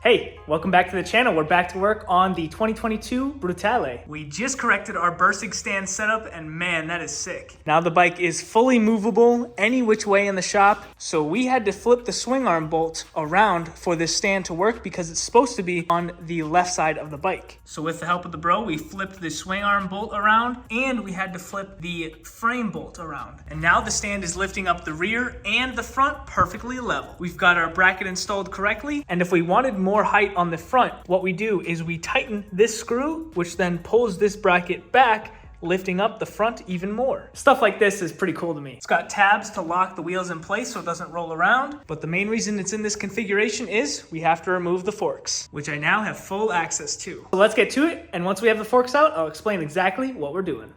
Hey, welcome back to the channel. We're back to work on the 2022 Brutale. We just corrected our bursting stand setup and man, that is sick. Now the bike is fully movable any which way in the shop. So we had to flip the swing arm bolt around for this stand to work because it's supposed to be on the left side of the bike. So with the help of the bro, we flipped the swing arm bolt around and we had to flip the frame bolt around. And now the stand is lifting up the rear and the front perfectly level. We've got our bracket installed correctly. And if we wanted more height on the front, what we do is we tighten this screw, which then pulls this bracket back, lifting up the front even more. Stuff like this is pretty cool to me. It's got tabs to lock the wheels in place so it doesn't roll around, but the main reason it's in this configuration is we have to remove the forks, which I now have full access to. So let's get to it, and once we have the forks out, I'll explain exactly what we're doing.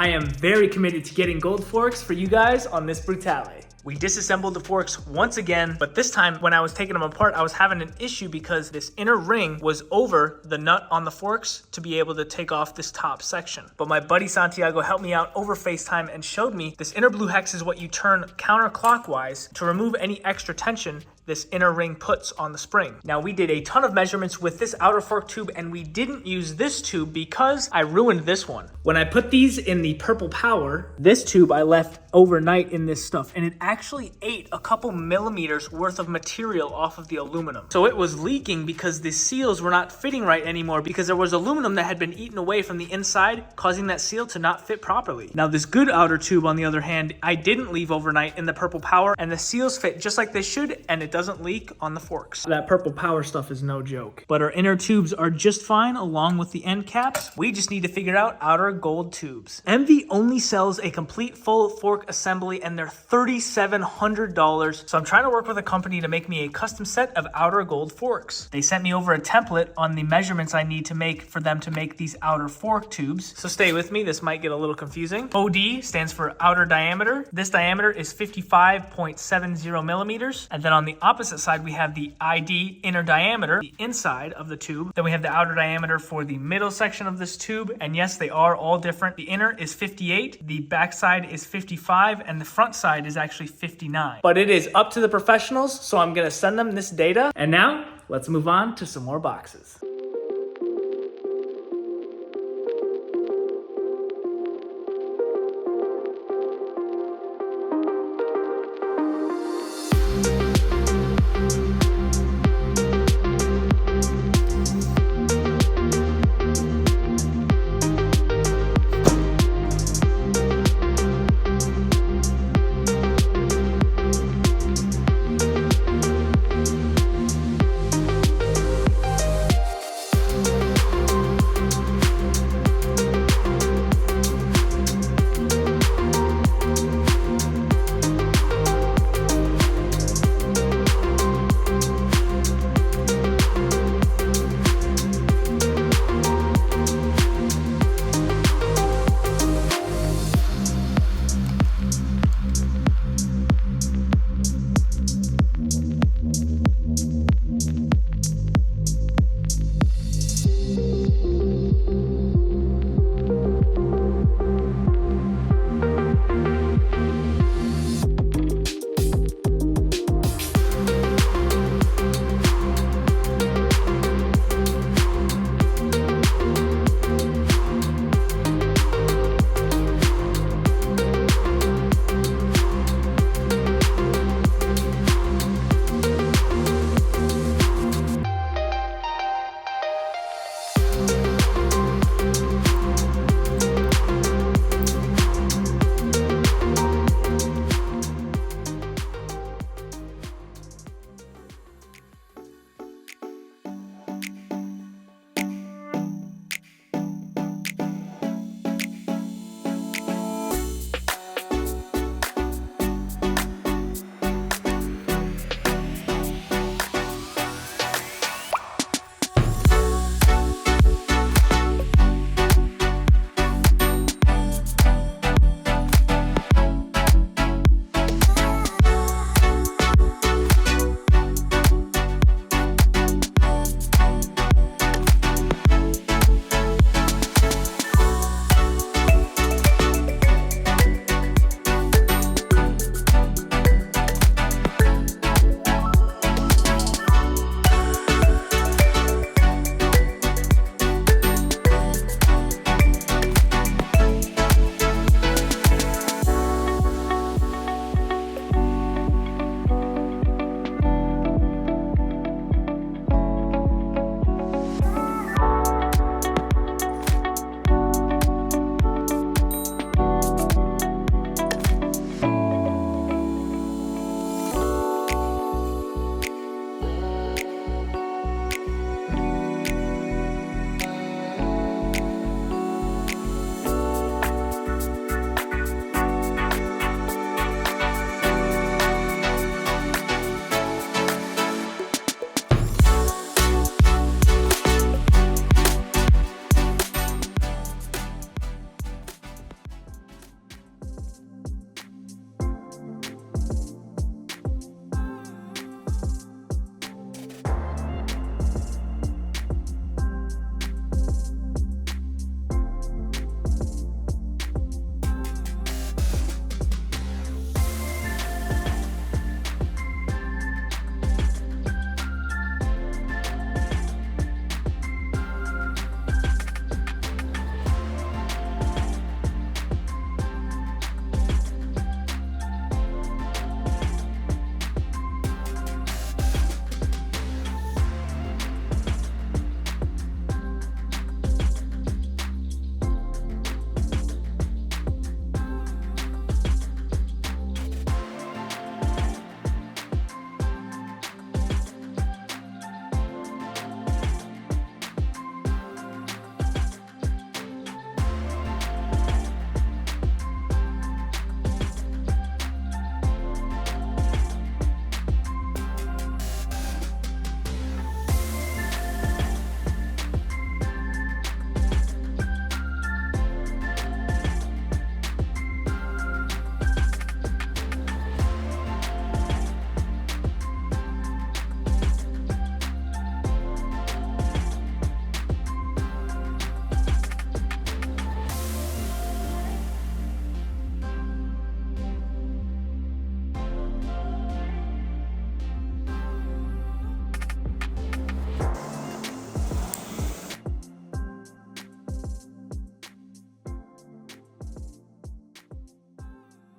I am very committed to getting gold forks for you guys on this Brutale. We disassembled the forks once again, but this time when I was taking them apart, I was having an issue because this inner ring was over the nut on the forks to be able to take off this top section. But my buddy Santiago helped me out over FaceTime and showed me this inner blue hex is what you turn counterclockwise to remove any extra tension this inner ring puts on the spring. Now, we did a ton of measurements with this outer fork tube, and we didn't use this tube because I ruined this one. When I put these in the Purple Power, this tube I left overnight in this stuff, and it actually ate a couple millimeters worth of material off of the aluminum. So it was leaking because the seals were not fitting right anymore because there was aluminum that had been eaten away from the inside, causing that seal to not fit properly. Now, this good outer tube, on the other hand, I didn't leave overnight in the Purple Power, and the seals fit just like they should, and it doesn't leak on the forks. That Purple Power stuff is no joke. But our inner tubes are just fine along with the end caps. We just need to figure out outer gold tubes. MV only sells a complete full fork assembly, and they're $3,700. So I'm trying to work with a company to make me a custom set of outer gold forks. They sent me over a template on the measurements I need to make for them to make these outer fork tubes. So stay with me, this might get a little confusing. OD stands for outer diameter. This diameter is 55.70 millimeters. And then on the opposite side, we have the ID inner diameter, the inside of the tube. Then we have the outer diameter for the middle section of this tube. And yes, they are all different. The inner is 58, the back side is 55, and the front side is actually 59. But it is up to the professionals, so I'm gonna send them this data. And now, let's move on to some more boxes.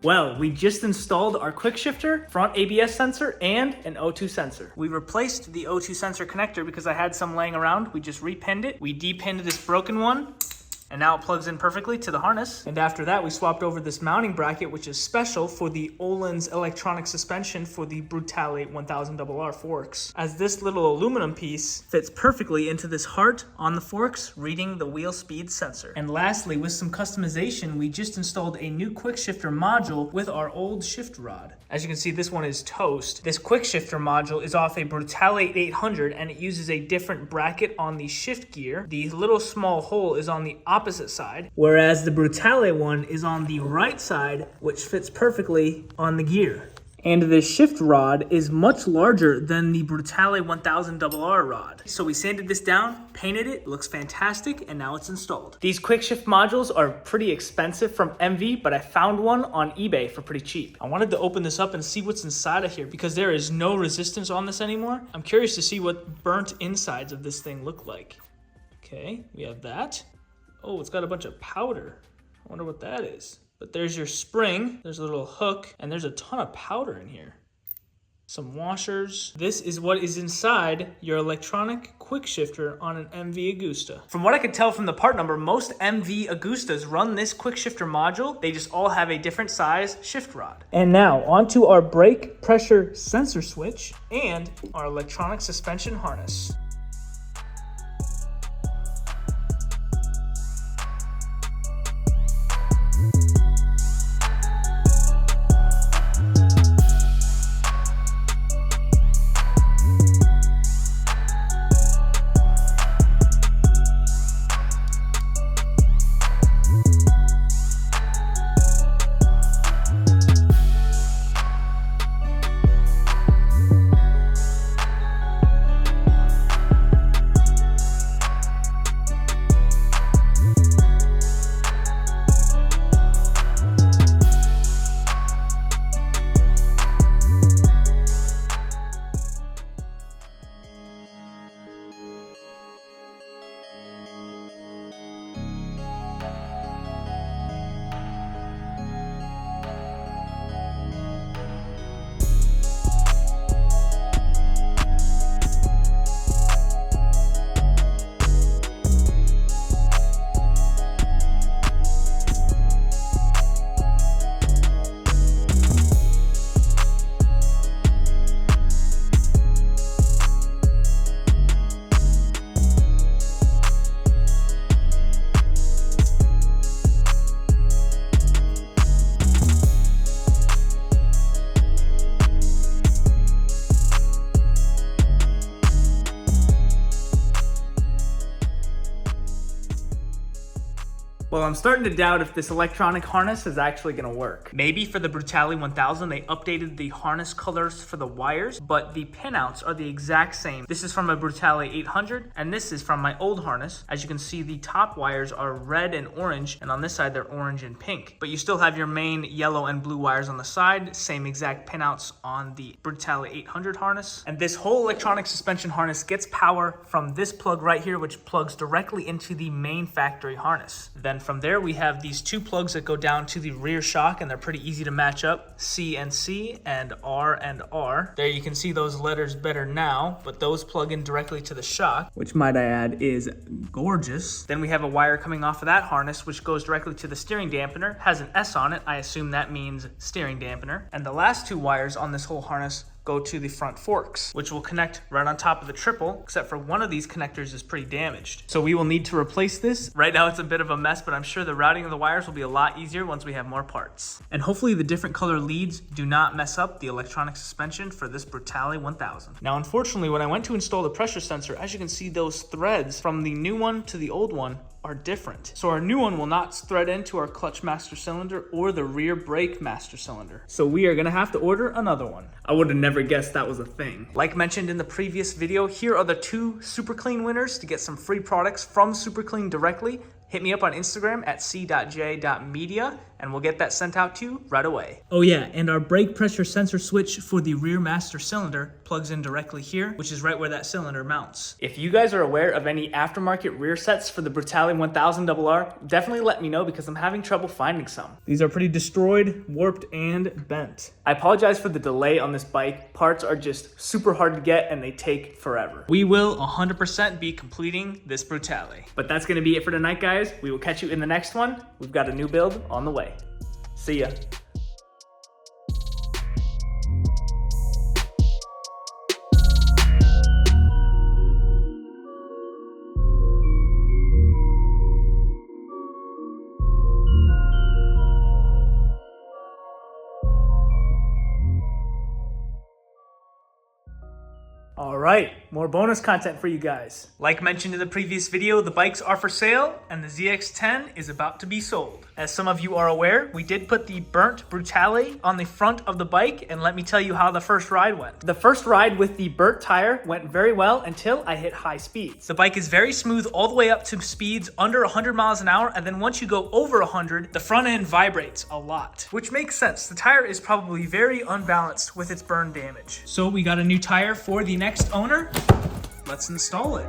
Well, we just installed our quick shifter, front ABS sensor, and an O2 sensor. We replaced the O2 sensor connector because I had some laying around. We just repinned it. We depinned this broken one, and now it plugs in perfectly to the harness. And after that, we swapped over this mounting bracket, which is special for the Öhlins electronic suspension for the Brutale 1000RR forks, as this little aluminum piece fits perfectly into this heart on the forks, reading the wheel speed sensor. And lastly, with some customization, we just installed a new quick shifter module with our old shift rod. As you can see, this one is toast. This quick shifter module is off a Brutale 800, and it uses a different bracket on the shift gear. The little small hole is on the opposite side, whereas the Brutale one is on the right side, which fits perfectly on the gear. And the shift rod is much larger than the Brutale 1000RR rod. So we sanded this down, painted it, looks fantastic, and now it's installed. These quick shift modules are pretty expensive from MV, but I found one on eBay for pretty cheap. I wanted to open this up and see what's inside of here because there is no resistance on this anymore. I'm curious to see what burnt insides of this thing look like. Okay, we have that. Oh, it's got a bunch of powder. I wonder what that is. But there's your spring, there's a little hook, and there's a ton of powder in here. Some washers. This is what is inside your electronic quick shifter on an MV Agusta. From what I could tell from the part number, most MV Agustas run this quick shifter module. They just all have a different size shift rod. And now onto our brake pressure sensor switch and our electronic suspension harness. Well, I'm starting to doubt if this electronic harness is actually going to work. Maybe for the Brutale 1000, they updated the harness colors for the wires, but the pinouts are the exact same. This is from a Brutale 800, and this is from my old harness. As you can see, the top wires are red and orange, and on this side, they're orange and pink. But you still have your main yellow and blue wires on the side, same exact pinouts on the Brutale 800 harness. And this whole electronic suspension harness gets power from this plug right here, which plugs directly into the main factory harness. Then from there, we have these two plugs that go down to the rear shock, and they're pretty easy to match up, C and C and R and R. There you can see those letters better now, but those plug in directly to the shock, which might I add is gorgeous. Then we have a wire coming off of that harness, which goes directly to the steering dampener, has an S on it. I assume that means steering dampener. And the last two wires on this whole harness go to the front forks, which will connect right on top of the triple, except for one of these connectors is pretty damaged. So we will need to replace this. Right now it's a bit of a mess, but I'm sure the routing of the wires will be a lot easier once we have more parts. And hopefully the different color leads do not mess up the electronic suspension for this Brutale 1000. Now, unfortunately, when I went to install the pressure sensor, as you can see, those threads from the new one to the old one are different. So our new one will not thread into our clutch master cylinder or the rear brake master cylinder. So we are gonna have to order another one. I would have never guessed that was a thing. Like mentioned in the previous video, here are the two Super Clean winners to get some free products from Super Clean directly. Hit me up on Instagram at c.j.media and we'll get that sent out to you right away. Oh yeah, and our brake pressure sensor switch for the rear master cylinder plugs in directly here, which is right where that cylinder mounts. If you guys are aware of any aftermarket rear sets for the Brutale Brutale 1000 RR, definitely let me know because I'm having trouble finding some. These are pretty destroyed, warped, and bent. I apologize for the delay on this bike. Parts are just super hard to get and they take forever. We will 100% be completing this Brutale. But that's gonna be it for tonight, guys. We will catch you in the next one. We've got a new build on the way. See ya. All right, more bonus content for you guys. Like mentioned in the previous video, the bikes are for sale and the ZX-10 is about to be sold. As some of you are aware, we did put the burnt Brutale on the front of the bike, and let me tell you how the first ride went. The first ride with the burnt tire went very well until I hit high speeds. The bike is very smooth all the way up to speeds under 100 miles an hour, and then once you go over 100, the front end vibrates a lot, which makes sense. The tire is probably very unbalanced with its burn damage. So we got a new tire for the next owner. Let's install it.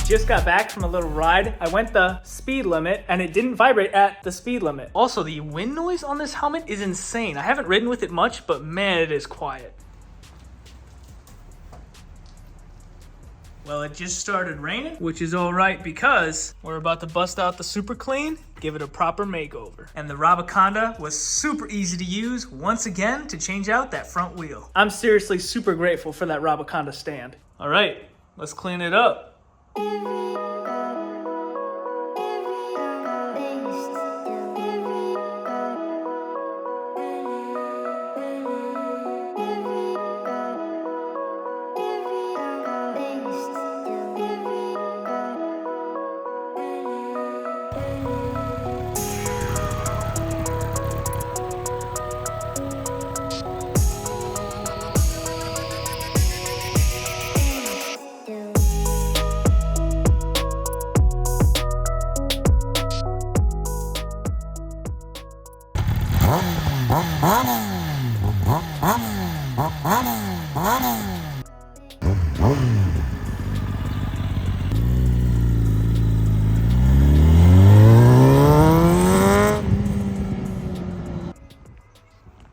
Just got back from a little ride. I went the speed limit and it didn't vibrate at the speed limit. Also, the wind noise on this helmet is insane. I haven't ridden with it much, but man, it is quiet. Well, it just started raining, which is all right because we're about to bust out the Super Clean, give it a proper makeover. And the Rabaconda was super easy to use once again to change out that front wheel. I'm seriously super grateful for that Rabaconda stand. All right, let's clean it up.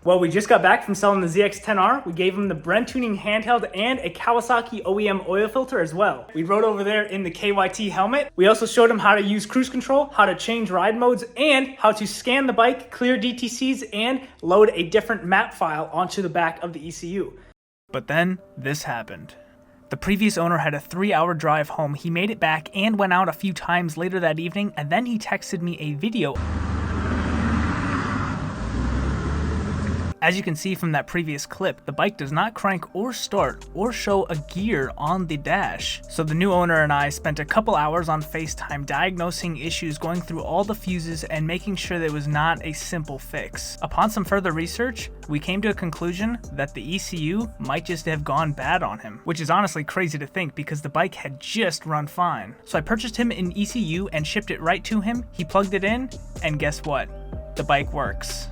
Well, we just got back from selling the ZX-10R. We gave him the Brent Tuning handheld and a Kawasaki OEM oil filter as well. We rode over there in the KYT Helmet. We also showed him how to use cruise control, how to change ride modes, and how to scan the bike, clear DTCs, and load a different map file onto the back of the ECU. But then this happened. The previous owner had a 3-hour drive home. He made it back and went out a few times later that evening, and then he texted me a video. As you can see from that previous clip, the bike does not crank or start or show a gear on the dash. So the new owner and I spent a couple hours on FaceTime diagnosing issues, going through all the fuses and making sure that it was not a simple fix. Upon some further research, we came to a conclusion that the ECU might just have gone bad on him, which is honestly crazy to think because the bike had just run fine. So I purchased him an ECU and shipped it right to him. He plugged it in, and guess what? The bike works.